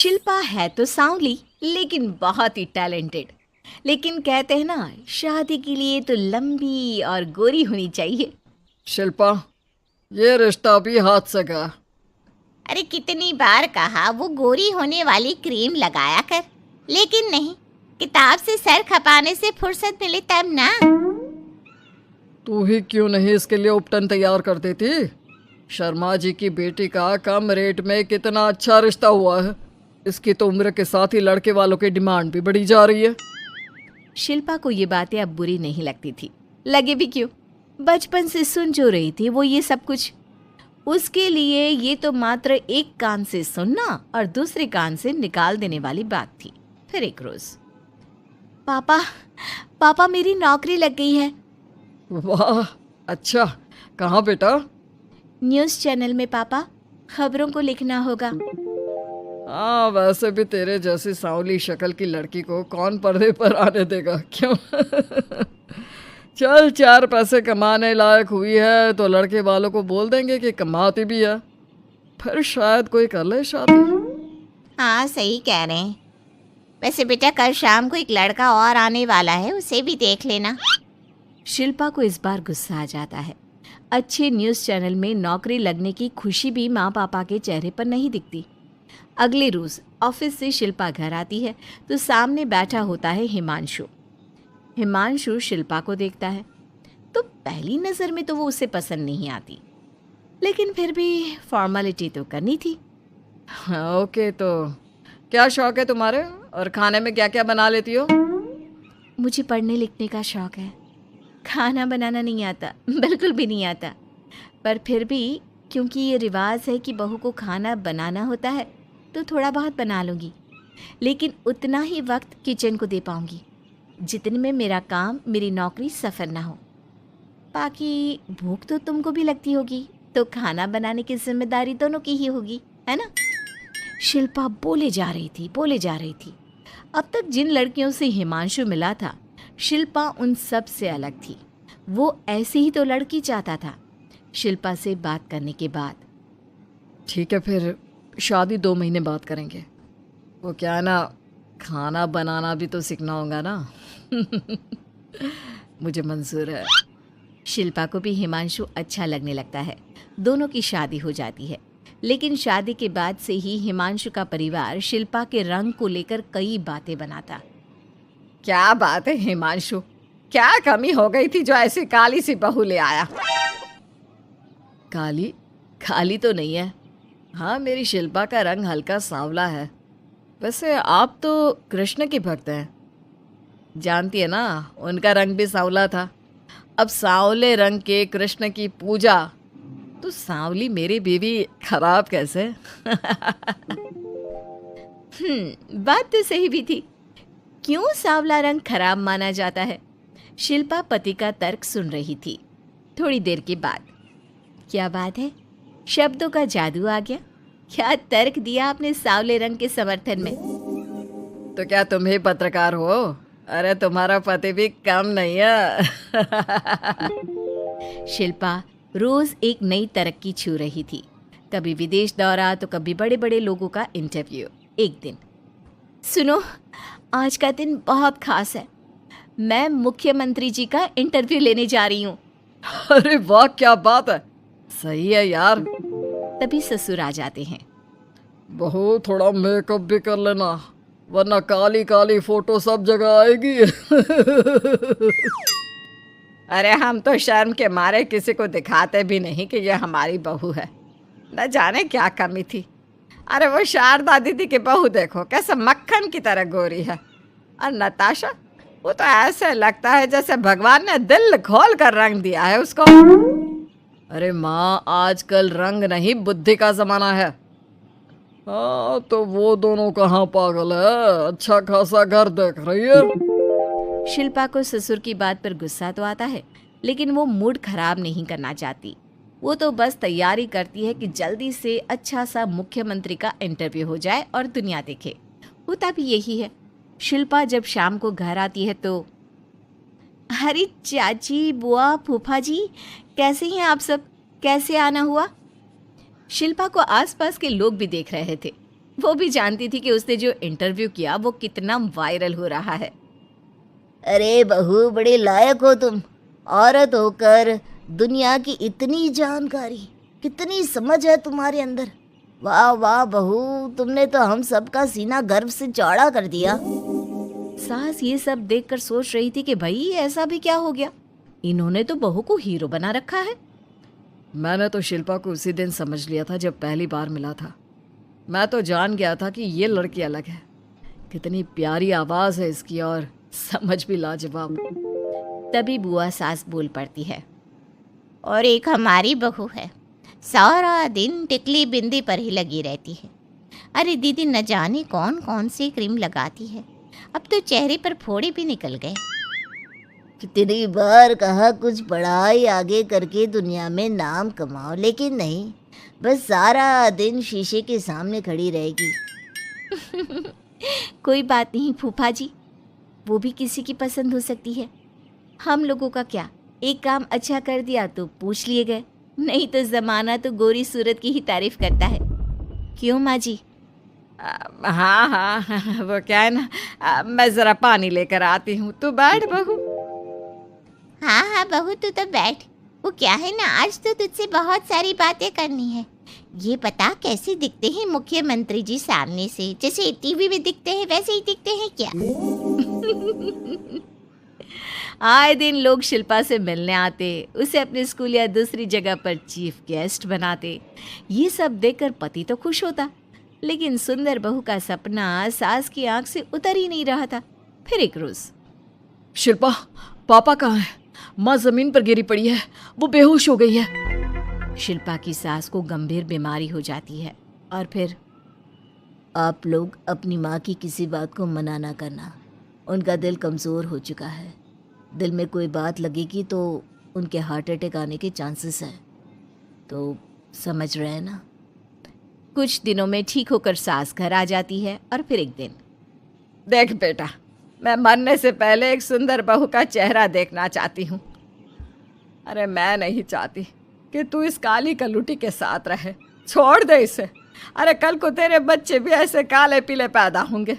शिल्पा है तो सांवली लेकिन बहुत ही टैलेंटेड। लेकिन कहते हैं ना, शादी के लिए तो लंबी और गोरी होनी चाहिए। शिल्पा, ये रिश्ता भी हाथ से गया। अरे कितनी बार कहा वो गोरी होने वाली क्रीम लगाया कर, लेकिन नहीं। किताब से सर खपाने से फुर्सत मिले तब ना। तू ही क्यों नहीं इसके लिए उपटन तैयार कर देती। शर्मा जी की बेटी का कम रेट में कितना अच्छा रिश्ता हुआ है। इसकी तो उम्र के साथ ही लड़के वालों की डिमांड भी बढ़ी जा रही है। शिल्पा को ये बातें अब बुरी नहीं लगती थी। लगे भी क्यों, बचपन से सुन जो रही थी वो ये सब कुछ। उसके लिए ये तो मात्र एक कान से सुनना और दूसरे कान से निकाल देने वाली बात थी। फिर एक रोज, पापा पापा मेरी नौकरी लग गई है। वाह, अच्छा। कहाँ बेटा? न्यूज़ चैनल में पापा, खबरों को लिखना होगा। हाँ, वैसे भी तेरे जैसी सांवली शक्ल की लड़की को कौन पर्दे पर आने देगा, क्यों? चल, 4 पैसे कमाने लायक हुई है तो लड़के वालों को बोल देंगे कि कमाती भी है। फिर शायद कोई कर ले शादी। हाँ सही कह रहे हैं। वैसे बेटा कल शाम को एक लड़का और आने वाला है, उसे भी देख लेना। शिल्पा को इस बार गुस्सा आ जाता है। अच्छे न्यूज़ चैनल में नौकरी लगने की खुशी भी माँ पापा के चेहरे पर नहीं दिखती। अगले रोज़ ऑफिस से शिल्पा घर आती है तो सामने बैठा होता है हिमांशु। हिमांशु शिल्पा को देखता है तो पहली नज़र में तो वो उसे पसंद नहीं आती, लेकिन फिर भी फॉर्मेलिटी तो करनी थी। ओके, तो क्या शौक है तुम्हारे और खाने में क्या क्या बना लेती हो? मुझे पढ़ने लिखने का शौक है। खाना बनाना नहीं आता, बिल्कुल भी नहीं आता। पर फिर भी क्योंकि ये रिवाज है कि बहू को खाना बनाना होता है तो थोड़ा बहुत बना लूँगी, लेकिन उतना ही वक्त किचन को दे पाऊँगी जितने में मेरा काम, मेरी नौकरी सफ़र ना हो। बाकी भूख तो तुमको भी लगती होगी, तो खाना बनाने की जिम्मेदारी दोनों की ही होगी, है ना? शिल्पा बोले जा रही थी। अब तक जिन लड़कियों से हिमांशु मिला था, शिल्पा उन सब से अलग थी। वो ऐसी ही तो लड़की चाहता था। शिल्पा से बात करने के बाद, ठीक है, फिर शादी 2 महीने बाद करेंगे। वो क्या है ना, खाना बनाना भी तो सीखना होगा ना। मुझे मंजूर है। शिल्पा को भी हिमांशु अच्छा लगने लगता है। दोनों की शादी हो जाती है, लेकिन शादी के बाद से ही हिमांशु का परिवार शिल्पा के रंग को लेकर कई बातें बनाता। क्या बात है हिमांशु, क्या कमी हो गई थी जो ऐसी काली सी बहू ले आया? काली काली तो नहीं है। हाँ, मेरी शिल्पा का रंग हल्का सांवला है। वैसे आप तो कृष्ण की भक्त हैं, जानती है ना, उनका रंग भी सांवला था। अब सांवले रंग के कृष्ण की पूजा, तो सांवली मेरी बीवी खराब कैसे? बात तो सही भी थी। क्यों सांवला रंग खराब माना जाता है? शिल्पा पति का तर्क सुन रही थी। थोड़ी देर के बाद, क्या बात है, शब्दों का जादू आ गया। क्या तर्क दिया आपने सांवले रंग के समर्थन में? तो क्या तुम ही पत्रकार हो? अरे तुम्हारा पति भी कम नहीं है। शिल्पा रोज एक नई तरक्की छू रही थी। कभी विदेश दौरा तो कभी बड़े बड़े लोगों का इंटरव्यू। एक दिन, सुनो, आज का दिन बहुत खास है। मैं मुख्यमंत्री जी का इंटरव्यू लेने जा रही हूँ। अरे वाह, क्या बात है, सही है यार। तभी ससुर आ जाते हैं। बहू, थोड़ा मेकअप भी कर लेना, वरना काली काली फोटो सब जगह आएगी। अरे हम तो शर्म के मारे किसी को दिखाते भी नहीं कि ये हमारी बहू है। न जाने क्या कमी थी। अरे वो शारदा दीदी की बहू देखो, कैसे मक्खन की तरह गोरी है। और नताशा, वो तो ऐसे लगता है जैसे भगवान ने दिल खोल कर रंग दिया है उसको। अरे माँ, आजकल रंग नहीं बुद्धि का जमाना है। हाँ, तो वो दोनों कहाँ पागल है, अच्छा खासा घर देख रही है। शिल्पा को ससुर की बात पर गुस्सा तो आता है, लेकिन वो मूड खराब नहीं करना चाहती। वो तो बस तैयारी करती है कि जल्दी से अच्छा सा मुख्यमंत्री का इंटरव्यू हो जाए और दुनिया देखे। होता भी यही है। शिल्पा जब शाम को घर आती है तो, अरे चाची, बुआ, फूफा जी, कैसे हैं आप सब? कैसे आना हुआ? शिल्पा को आसपास के लोग भी देख रहे थे। वो भी जानती थी कि उसने जो इंटरव्यू किया वो कितना वायरल हो रहा है। अरे बहू, बड़ी लायक हो तुम। औरत होकर दुनिया की इतनी जानकारी, कितनी समझ है तुम्हारे अंदर। वाह वाह बहू, तुमने तो हम सबका सीना गर्व से चौड़ा कर दिया। सास ये सब देखकर सोच रही थी कि भाई ऐसा भी क्या हो गया, इन्होंने तो बहू को हीरो बना रखा है। मैंने तो शिल्पा को उसी दिन समझ लिया था जब पहली बार मिला था। मैं तो जान गया था कि ये लड़की अलग है। कितनी प्यारी आवाज़ है इसकी और समझ भी लाजवाब। तभी बुआ सास बोल पड़ती है। और एक हमारी बहू है, सारा दिन टिकली बिंदी पर ही लगी रहती है। अरे दीदी, न जाने कौन कौन सी क्रीम लगाती है, अब तो चेहरे पर फोड़े भी निकल गए। कितनी बार कहा कुछ पढ़ाई आगे करके दुनिया में नाम कमाओ, लेकिन नहीं, बस सारा दिन शीशे के सामने खड़ी रहेगी। कोई बात नहीं फूफा जी, वो भी किसी की पसंद हो सकती है। हम लोगों का क्या, एक काम अच्छा कर दिया तो पूछ लिए गए, नहीं तो जमाना तो गोरी सूरत की ही तारीफ करता है। क्यों माँ जी? हाँ हाँ, वो क्या है ना, मैं ज़रा पानी लेकर आती हूँ, तू बैठ बहू। हाँ हाँ बहू, तू तो बैठ। वो क्या है ना, आज तो तुझसे बहुत सारी बातें करनी है। ये बता, कैसे दिखते हैं मुख्यमंत्री जी सामने से? जैसे टीवी में दिखते हैं वैसे ही दिखते हैं क्या? आए दिन लोग शिल्पा से मिलने आते, उसे अपने स्कूल या दूसरी जगह पर चीफ गेस्ट बनाते। ये सब देखकर पति तो खुश होता, लेकिन सुंदर बहू का सपना सास की आंख से उतर ही नहीं रहा था। फिर एक रोज, शिल्पा, पापा कहाँ है? माँ जमीन पर गिरी पड़ी है, वो बेहोश हो गई है। शिल्पा की सास को गंभीर बीमारी हो जाती है और फिर आप लोग अपनी माँ की किसी बात को मना ना करना, उनका दिल कमज़ोर हो चुका है। दिल में कोई बात लगेगी तो उनके हार्ट अटैक आने के चांसेस हैं, तो समझ रहे हैं ना। कुछ दिनों में ठीक होकर सास घर आ जाती है और फिर एक दिन, देख बेटा, मैं मरने से पहले एक सुंदर बहू का चेहरा देखना चाहती हूँ। अरे मैं नहीं चाहती कि तू इस काली कलुटी के साथ रहे, छोड़ दे इसे। अरे कल को तेरे बच्चे भी ऐसे काले पीले पैदा होंगे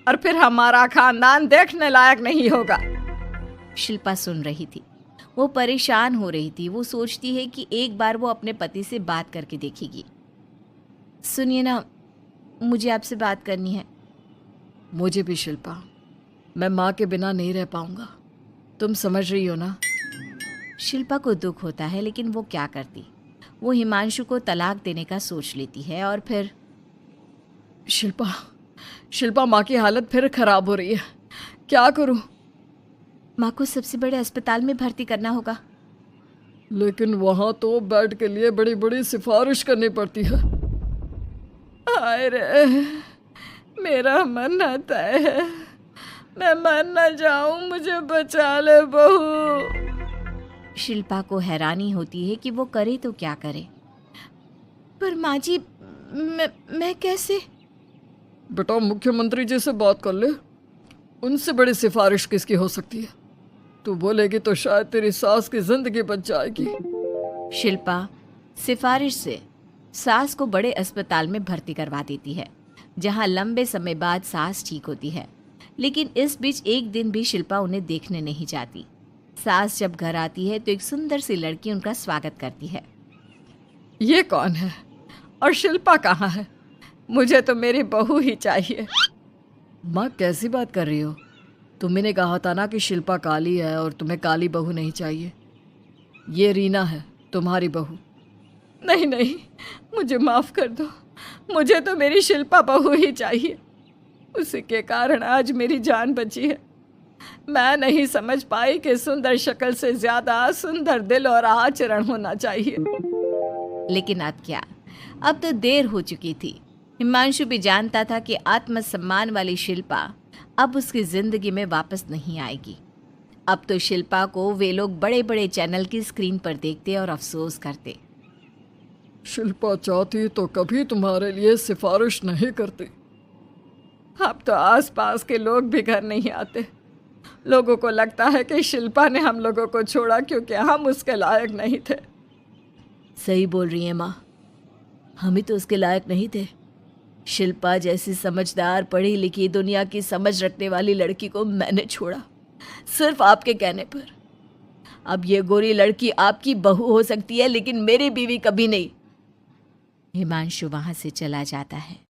और फिर हमारा खानदान देखने लायक नहीं होगा। शिल्पा सुन रही थी, वो परेशान हो रही थी। वो सोचती है कि एक बार वो अपने पति से बात करके देखेगी। सुनिए ना, मुझे आपसे बात करनी है। मुझे भी शिल्पा, मैं माँ के बिना नहीं रह पाऊंगा, तुम समझ रही हो ना। शिल्पा को दुख होता है, लेकिन वो क्या करती। वो हिमांशु को तलाक देने का सोच लेती है और फिर शिल्पा, माँ की हालत फिर खराब हो रही है, क्या करूँ? माँ को सबसे बड़े अस्पताल में भर्ती करना होगा। लेकिन वहाँ तो बेड के लिए बड़ी बड़ी सिफारिश करनी पड़ती है। हाय रे, मेरा मन आता है, मैं मर न जाऊं, मुझे बचा ले बहू। शिल्पा को हैरानी होती है कि वो करे तो क्या करे। पर माँ जी, मैं कैसे? बेटा, मुख्यमंत्री जी से बात कर ले, उनसे बड़ी सिफारिश किसकी हो सकती है? तू बोलेगी तो शायद तेरी सास की जिंदगी बच जाएगी। शिल्पा सिफारिश से सास को बड़े अस्पताल में भर्ती करवा देती है, जहां लंबे समय बाद सास ठीक होती है। लेकिन इस बीच एक दिन भी शिल्पा उन्हें देखने नहीं जाती। सास जब घर आती है तो एक सुंदर सी लड़की उनका स्वागत करती है। ये कौन है और शिल्पा कहाँ है? मुझे तो मेरी बहू ही चाहिए। माँ, कैसी बात कर रही हो? तुमने कहा था ना कि शिल्पा काली है और तुम्हें काली बहू नहीं चाहिए। ये रीना है तुम्हारी बहू। नहीं नहीं, मुझे माफ़ कर दो, मुझे तो मेरी शिल्पा बहू ही चाहिए। उसी के कारण आज मेरी जान बची है। मैं नहीं समझ पाई कि सुंदर शक्ल से ज़्यादा सुंदर दिल और आचरण होना चाहिए। लेकिन अब क्या, अब तो देर हो चुकी थी। हिमांशु भी जानता था कि आत्मसम्मान वाली शिल्पा अब उसकी ज़िंदगी में वापस नहीं आएगी। अब तो शिल्पा को वे लोग बड़े बड़े चैनल की स्क्रीन पर देखते और अफसोस करते। शिल्पा चाहती तो कभी तुम्हारे लिए सिफारिश नहीं करती। अब तो आसपास के लोग भी घर नहीं आते। लोगों को लगता है कि शिल्पा ने हम लोगों को छोड़ा क्योंकि हम उसके लायक नहीं थे। सही बोल रही है माँ, हम ही तो उसके लायक नहीं थे। शिल्पा जैसी समझदार पढ़ी लिखी दुनिया की समझ रखने वाली लड़की को मैंने छोड़ा सिर्फ आपके कहने पर। अब ये गोरी लड़की आपकी बहू हो सकती है लेकिन मेरी बीवी कभी नहीं। हिमांशु वहां से चला जाता है।